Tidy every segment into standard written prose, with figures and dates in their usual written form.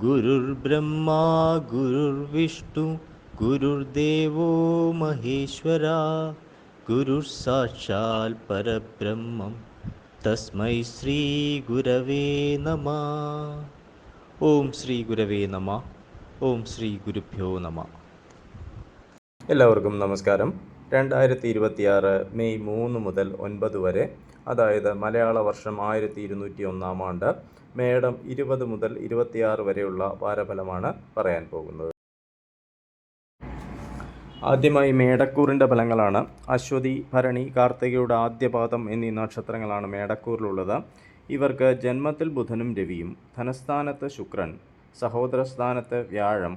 गुरुर्ब्रह्मा गुरुर्विष्णु गुरुर्देवो महेश्वरा गुरुर्साक्षात् परब्रह्मं तस्मै ശ്രീ ഗുരവേ നമഃ. ഓം ശ്രീ ഗുരവേ നമഃ. ഓം ശ്രീ ഗുരുഭ്യോ നമഃ. എല്ലാവർക്കും നമസ്കാരം. 2026 മെയ് 3 മുതൽ 9 വരെ, അതായത് മലയാള വർഷം 1201 ആണ്ട്, മേടം 20 മുതൽ 26 വരെയുള്ള വാരഫലമാണ് പറയാൻ പോകുന്നത്. ആദ്യമായി മേടക്കൂറിൻ്റെ ഫലങ്ങളാണ്. അശ്വതി, ഭരണി, കാർത്തികയുടെ ആദ്യപാദം എന്നീ നക്ഷത്രങ്ങളാണ് മേടക്കൂറിലുള്ളത്. ഇവർക്ക് ജന്മത്തിൽ ബുധനും രവിയും, ധനസ്ഥാനത്ത് ശുക്രൻ, സഹോദരസ്ഥാനത്ത് വ്യാഴം,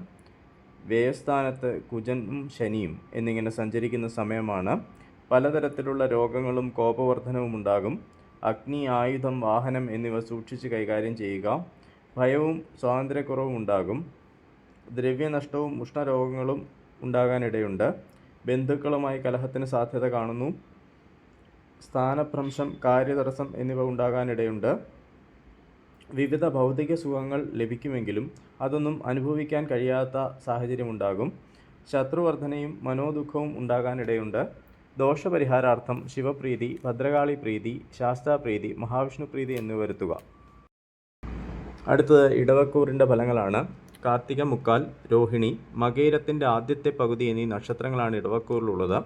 വ്യയസ്ഥാനത്ത് കുജനും ശനിയും എന്നിങ്ങനെ സഞ്ചരിക്കുന്ന സമയമാണ്. പലതരത്തിലുള്ള രോഗങ്ങളും കോപവർദ്ധനവും ഉണ്ടാകും. അഗ്നി, ആയുധം, വാഹനം എന്നിവ സൂക്ഷിച്ച് കൈകാര്യം ചെയ്യുക. ഭയവും സ്വാതന്ത്ര്യക്കുറവും ഉണ്ടാകും. ദ്രവ്യനഷ്ടവും ഉഷ്ണരോഗങ്ങളും ഉണ്ടാകാനിടയുണ്ട്. ബന്ധുക്കളുമായി കലഹത്തിന് സാധ്യത കാണുന്നു. സ്ഥാനഭ്രംശം, കാര്യതടസ്സം എന്നിവ ഉണ്ടാകാനിടയുണ്ട്. വിവിധ ഭൗതിക സുഖങ്ങൾ ലഭിക്കുമെങ്കിലും അതൊന്നും അനുഭവിക്കാൻ കഴിയാത്ത സാഹചര്യമുണ്ടാകും. ശത്രുവർദ്ധനയും മനോദുഃഖവും ഉണ്ടാകാനിടയുണ്ട്. ദോഷപരിഹാരാർത്ഥം ശിവപ്രീതി, ഭദ്രകാളി പ്രീതി, ശാസ്താപ്രീതി, മഹാവിഷ്ണു പ്രീതി എന്നിവ വരുത്തുക. അടുത്തത് ഇടവക്കൂറിൻ്റെ ഫലങ്ങളാണ്. കാർത്തിക മുക്കാൽ, രോഹിണി, മകയിരത്തിൻ്റെ ആദ്യത്തെ പകുതി എന്നീ നക്ഷത്രങ്ങളാണ് ഇടവക്കൂറിലുള്ളത്.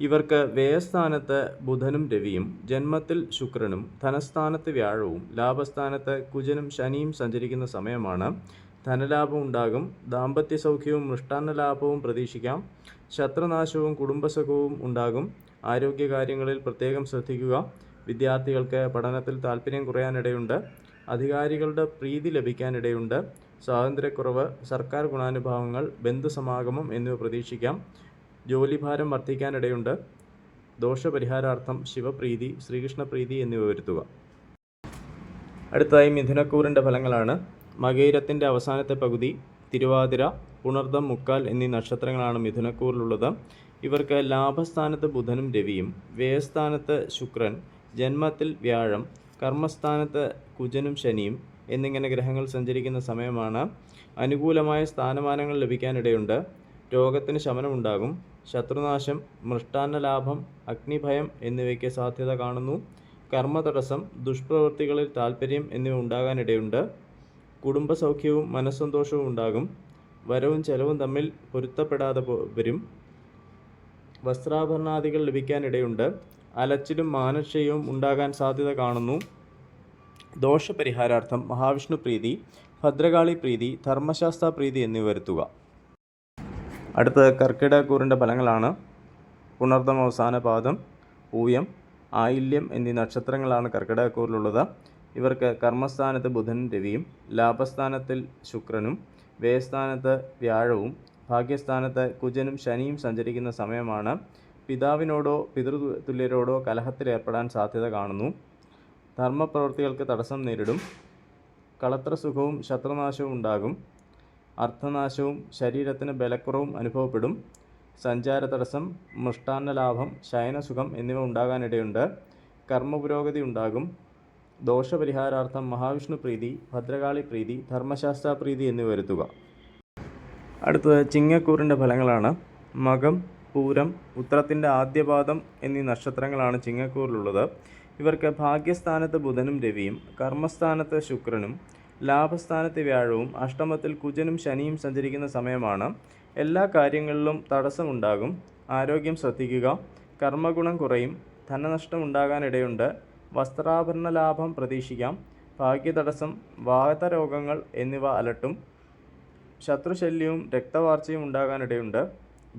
ഇവർക്ക് വ്യയസ്ഥാനത്ത് ബുധനും രവിയും, ജന്മത്തിൽ ശുക്രനും, ധനസ്ഥാനത്ത് വ്യാഴവും, ലാഭസ്ഥാനത്ത് കുജനും ശനിയും സഞ്ചരിക്കുന്ന സമയമാണ്. ധനലാഭം ഉണ്ടാകും. ദാമ്പത്യ സൗഖ്യവും മൃഷ്ടാന്നലാഭവും പ്രതീക്ഷിക്കാം. ശത്രുനാശവും കുടുംബസുഖവും ഉണ്ടാകും. ആരോഗ്യകാര്യങ്ങളിൽ പ്രത്യേകം ശ്രദ്ധിക്കുക. വിദ്യാർത്ഥികൾക്ക് പഠനത്തിൽ താല്പര്യം കുറയാനിടയുണ്ട്. അധികാരികളുടെ പ്രീതി ലഭിക്കാനിടയുണ്ട്. സ്വാതന്ത്ര്യക്കുറവ്, സർക്കാർ ഗുണാനുഭവങ്ങൾ, ബന്ധുസമാഗമം എന്നിവ പ്രതീക്ഷിക്കാം. ജോലിഭാരം വർദ്ധിക്കാനിടയുണ്ട്. ദോഷപരിഹാരാർത്ഥം ശിവപ്രീതി, ശ്രീകൃഷ്ണപ്രീതി എന്നിവ വരുത്തുക. അടുത്തതായി മിഥുനക്കൂറിൻ്റെ ഫലങ്ങളാണ്. മകയിരത്തിൻ്റെ അവസാനത്തെ പകുതി, തിരുവാതിര, പുണർദം, മുക്കാൽ എന്നീ നക്ഷത്രങ്ങളാണ് മിഥുനക്കൂറിലുള്ളത്. ഇവർക്ക് ലാഭസ്ഥാനത്ത് ബുധനും രവിയും, വ്യയസ്ഥാനത്ത് ശുക്രൻ, ജന്മത്തിൽ വ്യാഴം, കർമ്മസ്ഥാനത്ത് കുജനും ശനിയും എന്നിങ്ങനെ ഗ്രഹങ്ങൾ സഞ്ചരിക്കുന്ന സമയമാണ്. അനുകൂലമായ സ്ഥാനമാനങ്ങൾ ലഭിക്കാനിടയുണ്ട്. രോഗത്തിന് ശമനമുണ്ടാകും. ശത്രുനാശം, മൃഷ്ടാന്നലാഭം, അഗ്നിഭയം എന്നിവയ്ക്ക് സാധ്യത കാണുന്നു. കർമ്മതടസ്സം, ദുഷ്പ്രവൃത്തികളിൽ താൽപ്പര്യം എന്നിവ ഉണ്ടാകാനിടയുണ്ട്. കുടുംബസൗഖ്യവും മനസ്സന്തോഷവും ഉണ്ടാകും. വരവും ചെലവും തമ്മിൽ പൊരുത്തപ്പെടാതെ വരും. വസ്ത്രാഭരണാദികൾ ലഭിക്കാനിടയുണ്ട്. അലച്ചിലും മാനക്ഷയവും ഉണ്ടാകാൻ സാധ്യത കാണുന്നു. ദോഷപരിഹാരാർത്ഥം മഹാവിഷ്ണു പ്രീതി, ഭദ്രകാളി പ്രീതി, ധർമ്മശാസ്ത്ര പ്രീതി എന്നിവ വരുത്തുക. അടുത്തത് കർക്കിടകക്കൂറിൻ്റെ ഫലങ്ങളാണ്. പുണർദം അവസാന പാദം, പൂയം, ആയില്യം എന്നീ നക്ഷത്രങ്ങളാണ് കർക്കിടകക്കൂറിലുള്ളത്. ഇവർക്ക് കർമ്മസ്ഥാനത്ത് ബുധനും രവിയും, ലാഭസ്ഥാനത്തിൽ ശുക്രനും, വ്യയസ്ഥാനത്ത് വ്യാഴവും, ഭാഗ്യസ്ഥാനത്ത് കുജനും ശനിയും സഞ്ചരിക്കുന്ന സമയമാണ്. പിതാവിനോടോ പിതൃതുല്യരോടോ കലഹത്തിലേർപ്പെടാൻ സാധ്യത കാണുന്നു. ധർമ്മപ്രവൃത്തികൾക്ക് തടസ്സം നേരിടും. കളത്രസുഖവും ശത്രുനാശവും ഉണ്ടാകും. അർത്ഥനാശവും ശരീരത്തിന് ബലക്കുറവും അനുഭവപ്പെടും. സഞ്ചാര തടസ്സം, മൃഷ്ടാന്നലാഭം, ശയനസുഖം എന്നിവ ഉണ്ടാകാനിടയുണ്ട്. കർമ്മപുരോഗതി ഉണ്ടാകും. ദോഷപരിഹാരാർത്ഥം മഹാവിഷ്ണു പ്രീതി, ഭദ്രകാളി പ്രീതി, ധർമ്മശാസ്ത്ര പ്രീതി എന്നിവ വരുത്തുക. അടുത്തത് ചിങ്ങക്കൂറിൻ്റെ ഫലങ്ങളാണ്. മകം, പൂരം, ഉത്രത്തിൻ്റെ ആദ്യപാദം എന്നീ നക്ഷത്രങ്ങളാണ് ചിങ്ങക്കൂറിലുള്ളത്. ഇവർക്ക് ഭാഗ്യസ്ഥാനത്ത് ബുധനും രവിയും, കർമ്മസ്ഥാനത്ത് ശുക്രനും, ലാഭസ്ഥാനത്ത് വ്യാഴവും, അഷ്ടമത്തിൽ കുജനും ശനിയും സഞ്ചരിക്കുന്ന സമയമാണ്. എല്ലാ കാര്യങ്ങളിലും തടസ്സമുണ്ടാകും. ആരോഗ്യം ശ്രദ്ധിക്കുക. കർമ്മഗുണം കുറയും. ധനനഷ്ടം ഉണ്ടാകാനിടയുണ്ട്. വസ്ത്രാഭരണ ലാഭം പ്രതീക്ഷിക്കാം. ഭാഗ്യതടസ്സം, വാതരോഗങ്ങൾ എന്നിവ അലട്ടും. ശത്രുശല്യവും രക്തവാർച്ചയും ഉണ്ടാകാനിടയുണ്ട്.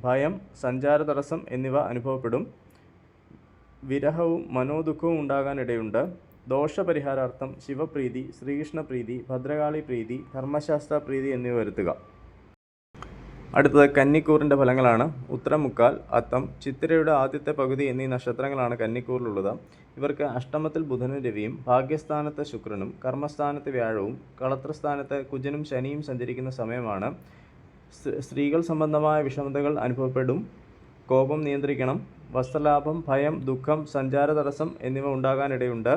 ഭയം, സഞ്ചാര തടസ്സം എന്നിവ അനുഭവപ്പെടും. വിരഹവും മനോദുഃഖവും ഉണ്ടാകാനിടയുണ്ട്. ദോഷപരിഹാരാർത്ഥം ശിവപ്രീതി, ശ്രീകൃഷ്ണപ്രീതി, ഭദ്രകാളി പ്രീതി, ധർമ്മശാസ്ത്ര പ്രീതി എന്നിവ വരുത്തുക. അടുത്തത് കന്നിക്കൂറിൻ്റെ ഫലങ്ങളാണ്. ഉത്തരമുക്കാൽ, അത്തം, ചിത്തിരയുടെ ആദ്യത്തെ പകുതി എന്നീ നക്ഷത്രങ്ങളാണ് കന്നിക്കൂറിലുള്ളത്. ഇവർക്ക് അഷ്ടമത്തിൽ ബുധനും രവിയും, ഭാഗ്യസ്ഥാനത്ത് ശുക്രനും, കർമ്മസ്ഥാനത്ത് വ്യാഴവും, കളത്രസ്ഥാനത്ത് കുജനും ശനിയും സഞ്ചരിക്കുന്ന സമയമാണ്. സ്ത്രീകൾ സംബന്ധമായ വിഷമതകൾ അനുഭവപ്പെടും. കോപം നിയന്ത്രിക്കണം. വസ്ത്രലാഭം, ഭയം, ദുഃഖം, സഞ്ചാര തടസ്സം എന്നിവ ഉണ്ടാകാനിടയുണ്ട്.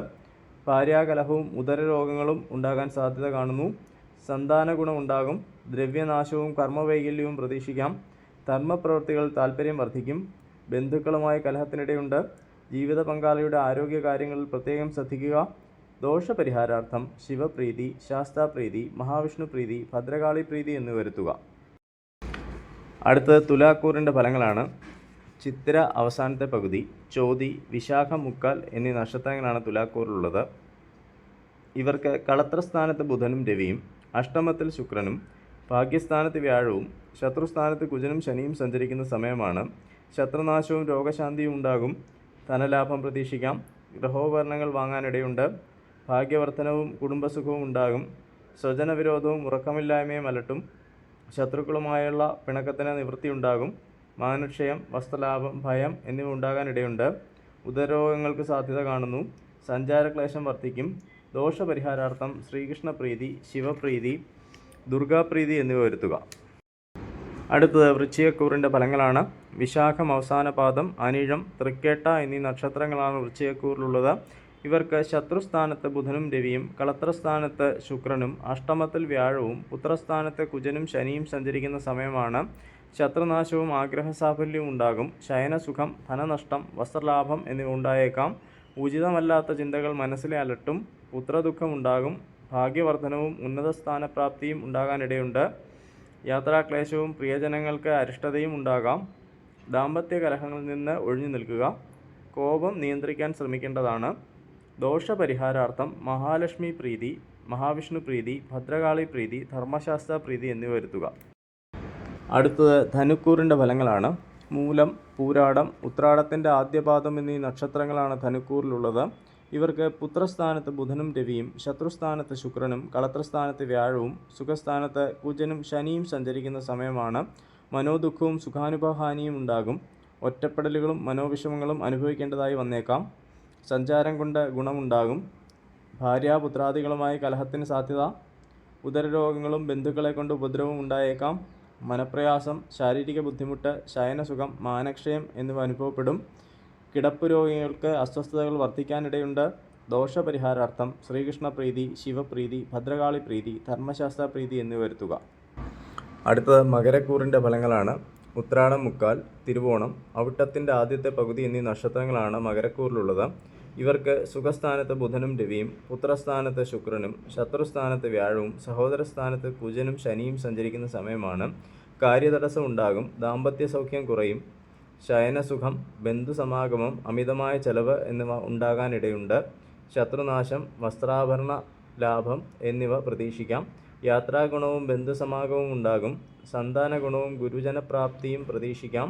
ഭാര്യാകലഹവും ഉദരരോഗങ്ങളും ഉണ്ടാകാൻ സാധ്യത കാണുന്നു. സന്താന ഗുണം ഉണ്ടാകും. ദ്രവ്യനാശവും കർമ്മവൈകല്യവും പ്രതീക്ഷിക്കാം. ധർമ്മപ്രവൃത്തികൾ താൽപ്പര്യം വർദ്ധിക്കും. ബന്ധുക്കളുമായി കലഹത്തിനിടയുണ്ട്. ജീവിത പങ്കാളിയുടെ ആരോഗ്യകാര്യങ്ങളിൽ പ്രത്യേകം ശ്രദ്ധിക്കുക. ദോഷപരിഹാരാർത്ഥം ശിവപ്രീതി, ശാസ്താപ്രീതി, മഹാവിഷ്ണു പ്രീതി, ഭദ്രകാളി പ്രീതി എന്നിവ വരുത്തുക. അടുത്തത് തുലാക്കൂറിൻ്റെ ഫലങ്ങളാണ്. ചിത്തിര അവസാനത്തെ പകുതി, ചോതി, വിശാഖം, മുക്കാൽ എന്നീ നക്ഷത്രങ്ങളാണ് തുലാക്കൂറിലുള്ളത്. ഇവർക്ക് കളത്രസ്ഥാനത്ത് ബുധനും രവിയും, അഷ്ടമത്തിൽ ശുക്രനും, ഭാഗ്യസ്ഥാനത്ത് വ്യാഴവും, ശത്രുസ്ഥാനത്ത് കുജനും ശനിയും സഞ്ചരിക്കുന്ന സമയമാണ്. ശത്രുനാശവും രോഗശാന്തിയും ഉണ്ടാകും. ധനലാഭം പ്രതീക്ഷിക്കാം. ഗൃഹോപകരണങ്ങൾ വാങ്ങാനിടയുണ്ട്. ഭാഗ്യവർദ്ധനവും കുടുംബസുഖവും ഉണ്ടാകും. സ്വജനവിരോധവും ഉറക്കമില്ലായ്മയും അലട്ടും. ശത്രുക്കളുമായുള്ള പിണക്കത്തിന് നിവൃത്തിയുണ്ടാകും. മാനക്ഷയം, വസ്ത്രലാഭം, ഭയം എന്നിവ ഉണ്ടാകാനിടയുണ്ട്. ഉദരരോഗങ്ങൾക്ക് സാധ്യത കാണുന്നു. സഞ്ചാരക്ലേശം വർദ്ധിക്കും. ദോഷപരിഹാരാർത്ഥം ശ്രീകൃഷ്ണപ്രീതി, ശിവപ്രീതി, ദുർഗാപ്രീതി എന്നിവ വരുത്തുക. അടുത്തത് വൃശ്ചികക്കൂറിൻ്റെ ഫലങ്ങളാണ്. വിശാഖം അവസാന പാദം, അനിഴം, തൃക്കേട്ട എന്നീ നക്ഷത്രങ്ങളാണ് വൃശ്ചികക്കൂറിലുള്ളത്. ഇവർക്ക് ശത്രുസ്ഥാനത്ത് ബുധനും രവിയും, കളത്രസ്ഥാനത്ത് ശുക്രനും, അഷ്ടമത്തിൽ വ്യാഴവും, പുത്രസ്ഥാനത്ത് കുജനും ശനിയും സഞ്ചരിക്കുന്ന സമയമാണ്. ശത്രുനാശവും ആഗ്രഹസാഫല്യവും ഉണ്ടാകും. ശയനസുഖം, ധനനഷ്ടം, വസ്ത്രലാഭം എന്നിവ ഉണ്ടായേക്കാം. ഉചിതമല്ലാത്ത ചിന്തകൾ മനസ്സിലെ അലട്ടും. പുത്രദുഃഖമുണ്ടാകും. ഭാഗ്യവർദ്ധനവും ഉന്നത സ്ഥാനപ്രാപ്തിയും ഉണ്ടാകാനിടയുണ്ട്. യാത്രാക്ലേശവും പ്രിയജനങ്ങൾക്ക് അരിഷ്ടതയും ഉണ്ടാകാം. ദാമ്പത്യ കലഹങ്ങളിൽ നിന്ന് ഒഴിഞ്ഞു നിൽക്കുക. കോപം നിയന്ത്രിക്കാൻ ശ്രമിക്കേണ്ടതാണ്. ദോഷപരിഹാരാർത്ഥം മഹാലക്ഷ്മി പ്രീതി, മഹാവിഷ്ണു പ്രീതി, ഭദ്രകാളി പ്രീതി, ധർമ്മശാസ്ത്ര പ്രീതി എന്നിവ വരുത്തുക. അടുത്തത് ധനുക്കൂറിൻ്റെ ഫലങ്ങളാണ്. മൂലം, പൂരാടം, ഉത്രാടത്തിൻ്റെ ആദ്യപാദം എന്നീ നക്ഷത്രങ്ങളാണ് ധനുക്കൂറിലുള്ളത്. ഇവർക്ക് പുത്രസ്ഥാനത്ത് ബുധനും രവിയും, ശത്രുസ്ഥാനത്ത് ശുക്രനും, കളത്രസ്ഥാനത്ത് വ്യാഴവും, സുഖസ്ഥാനത്ത് കുജനും ശനിയും സഞ്ചരിക്കുന്ന സമയമാണ്. മനോദുഃഖവും സുഖാനുഭവഹാനിയും ഉണ്ടാകും. ഒറ്റപ്പെടലുകളും മനോവിഷമങ്ങളും അനുഭവിക്കേണ്ടതായി വന്നേക്കാം. സഞ്ചാരം കൊണ്ട് ഗുണമുണ്ടാകും. ഭാര്യാപുത്രാദികളുമായി കലഹത്തിന് സാധ്യത. ഉദരരോഗങ്ങളും ബന്ധുക്കളെ കൊണ്ട് ഉപദ്രവവും ഉണ്ടായേക്കാം. മനപ്രയാസം, ശാരീരിക ബുദ്ധിമുട്ട്, ശയനസുഖം, മാനക്ഷയം എന്നിവ അനുഭവപ്പെടും. കിടപ്പ് രോഗികൾക്ക് അസ്വസ്ഥതകൾ വർദ്ധിക്കാനിടയുണ്ട്. ദോഷപരിഹാരാർത്ഥം ശ്രീകൃഷ്ണപ്രീതി, ശിവപ്രീതി, ഭദ്രകാളി പ്രീതി, ധർമ്മശാസ്ത്ര പ്രീതി എന്നിവ വരുത്തുക. അടുത്തത് മകരക്കൂറിൻ്റെ ഫലങ്ങളാണ്. ഉത്രാടം, മുക്കാൽ, തിരുവോണം, അവിട്ടത്തിൻ്റെ ആദ്യത്തെ പകുതി എന്നീ നക്ഷത്രങ്ങളാണ് മകരക്കൂറിലുള്ളത്. ഇവർക്ക് സുഖസ്ഥാനത്ത് ബുധനും രവിയും, പുത്രസ്ഥാനത്ത് ശുക്രനും, ശത്രുസ്ഥാനത്ത് വ്യാഴവും, സഹോദരസ്ഥാനത്ത് കുജനും ശനിയും സഞ്ചരിക്കുന്ന സമയമാണ്. കാര്യതടസ്സം ഉണ്ടാകും. ദാമ്പത്യ സൗഖ്യം കുറയും. ശയനസുഖം, ബന്ധുസമാഗമം, അമിതമായ ചെലവ് എന്നിവ ഉണ്ടാകാനിടയുണ്ട്. ശത്രുനാശം, വസ്ത്രാഭരണ ലാഭം എന്നിവ പ്രതീക്ഷിക്കാം. യാത്രാഗുണവും ബന്ധുസമാഗമവും ഉണ്ടാകും. സന്താന ഗുണവും ഗുരുജനപ്രാപ്തിയും പ്രതീക്ഷിക്കാം.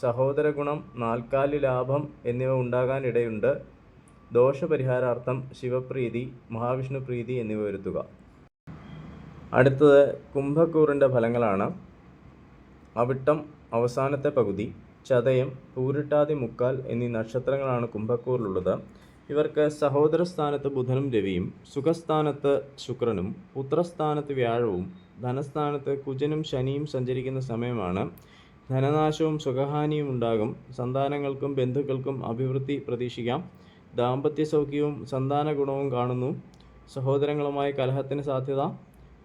സഹോദര ഗുണം, നാൽക്കാലി ലാഭം എന്നിവ ഉണ്ടാകാനിടയുണ്ട്. ദോഷപരിഹാരാർത്ഥം ശിവപ്രീതി, മഹാവിഷ്ണു പ്രീതി എന്നിവ വരുത്തുക. അടുത്തത് കുംഭക്കൂറിൻ്റെ ഫലങ്ങളാണ്. അവിട്ടം അവസാനത്തെ പകുതി, ചതയം, പൂരിട്ടാതി, മുക്കാൽ എന്നീ നക്ഷത്രങ്ങളാണ് കുംഭക്കൂറിലുള്ളത്. ഇവർക്ക് സഹോദരസ്ഥാനത്ത് ബുധനും രവിയും, സുഖസ്ഥാനത്ത് ശുക്രനും, പുത്രസ്ഥാനത്ത് വ്യാഴവും, ധനസ്ഥാനത്ത് കുജനും ശനിയും സഞ്ചരിക്കുന്ന സമയമാണ്. ധനനാശവും സുഖഹാനിയും ഉണ്ടാകും. സന്താനങ്ങൾക്കും ബന്ധുക്കൾക്കും അഭിവൃദ്ധി പ്രതീക്ഷിക്കാം. ദാമ്പത്യ സൗഖ്യവും സന്താന ഗുണവും കാണുന്നു. സഹോദരങ്ങളുമായി കലഹത്തിന് സാധ്യത.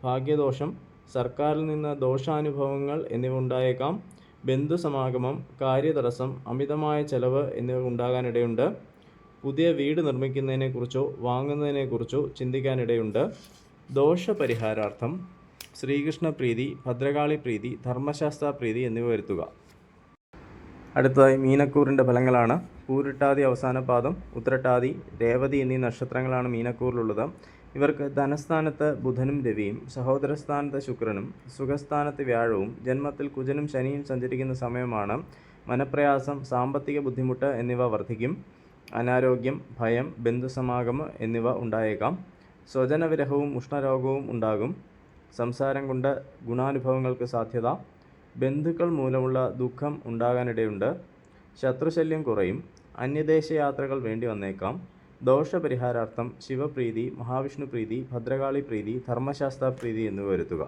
ഭാഗ്യദോഷം, സർക്കാരിൽ നിന്ന് ദോഷാനുഭവങ്ങൾ എന്നിവ ഉണ്ടായേക്കാം. ബന്ധുസമാഗമം, കാര്യതടസ്സം, അമിതമായ ചെലവ് എന്നിവ ഉണ്ടാകാനിടയുണ്ട്. പുതിയ വീട് നിർമ്മിക്കുന്നതിനെക്കുറിച്ചോ വാങ്ങുന്നതിനെക്കുറിച്ചോ ചിന്തിക്കാനിടയുണ്ട്. ദോഷപരിഹാരാർത്ഥം ശ്രീകൃഷ്ണപ്രീതി, ഭദ്രകാളി പ്രീതി, ധർമ്മശാസ്ത്ര പ്രീതി എന്നിവ വരുത്തുക. അടുത്തതായി മീനക്കൂറിൻ്റെ ഫലങ്ങളാണ്. പൂരിട്ടാതി അവസാന പാദം, ഉത്രട്ടാതി, രേവതി എന്നീ നക്ഷത്രങ്ങളാണ് മീനക്കൂറിലുള്ളത്. ഇവർക്ക് ധനസ്ഥാനത്ത് ബുധനും രവിയും, സഹോദരസ്ഥാനത്ത് ശുക്രനും, സുഖസ്ഥാനത്ത് വ്യാഴവും, ജന്മത്തിൽ കുജനും ശനിയും സഞ്ചരിക്കുന്ന സമയമാണ്. മനപ്രയാസം, സാമ്പത്തിക ബുദ്ധിമുട്ട് എന്നിവ വർദ്ധിക്കും. അനാരോഗ്യം, ഭയം, ബന്ധുസമാഗമം എന്നിവ ഉണ്ടായേക്കാം. സ്വജനവിരഹവും ഉഷ്ണരോഗവും ഉണ്ടാകും. സംസാരം കൊണ്ട് ഗുണാനുഭവങ്ങൾക്ക് സാധ്യത. ബന്ധുക്കൾ മൂലമുള്ള ദുഃഖം ഉണ്ടാകാനിടയുണ്ട്. ശത്രുശല്യം കുറയും. അന്യദേശ യാത്രകൾ വേണ്ടി വന്നേക്കാം. ദോഷപരിഹാരാർത്ഥം ശിവപ്രീതി, മഹാവിഷ്ണു പ്രീതി, ഭദ്രകാളി പ്രീതി, ധർമ്മശാസ്ത്ര പ്രീതി എന്നിവ വരുത്തുക.